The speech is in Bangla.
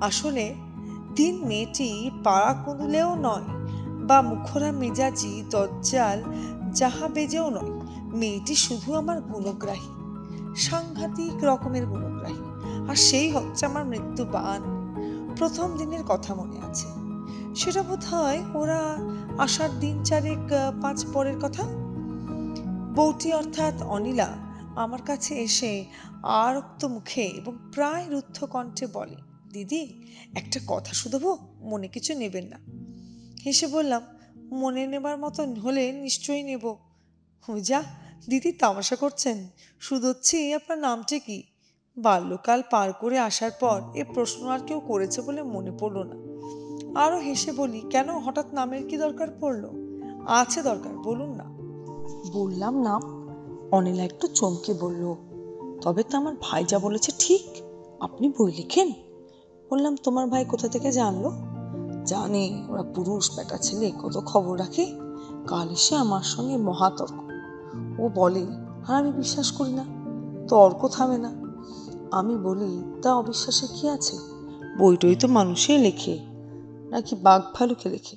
আসলে তিন মেয়েটি পাড়া কুঁদলেও নয় বা মুখরা মেজাজি দজ্জাল যাহা বেজেও নয়। মেয়েটি শুধু আমার গুণগ্রাহী, সাংঘাতিক রকমের গুণগ্রাহী। আর সেই হচ্ছে আমার মৃত্যুবান। প্রথম দিনের কথা মনে আছে, সেটা বোধ হয় ওরা আসার দিন চারেক পাঁচ পরের কথা। বউটি অর্থাৎ অনিলা আমার কাছে এসে আরক্ত মুখে এবং প্রায় রুদ্ধ কণ্ঠে বলে, দিদি একটা কথা শুধোবো, মনে কিছু নেবেন না। হেসে বললাম, মনে নেবার মতন হলে নিশ্চয়ই নেব। যা দিদি, তামাশা করছেন? শুধোচ্ছি, আপনার নামটা কি? বাল্যকাল পার করে আসার পর এ প্রশ্ন আর কেউ করেছে বলে মনে পড়ল না। আরও হেসে বলি, কেন হঠাৎ নামের কি দরকার পড়লো? আছে দরকার, বলুন না। বললাম নাম। অনিলা একটু চমকে বলল, তবে তো আমার ভাই যা বলেছে ঠিক। আপনি বই লিখেন? বললাম, তোমার ভাই কোথা থেকে জানলো? জানে, ওরা পুরুষ বেটা ছেলে কত খবর রাখে। কাল এসে আমার সঙ্গে মহাতর্ক। ও বলে, আর আমি বিশ্বাস করি না। তর্ক থামে না। আমি বলি, তা অবিশ্বাসে কি আছে? বইটই তো মানুষে লেখে, নাকি বাঘ ভালুকে লেখে?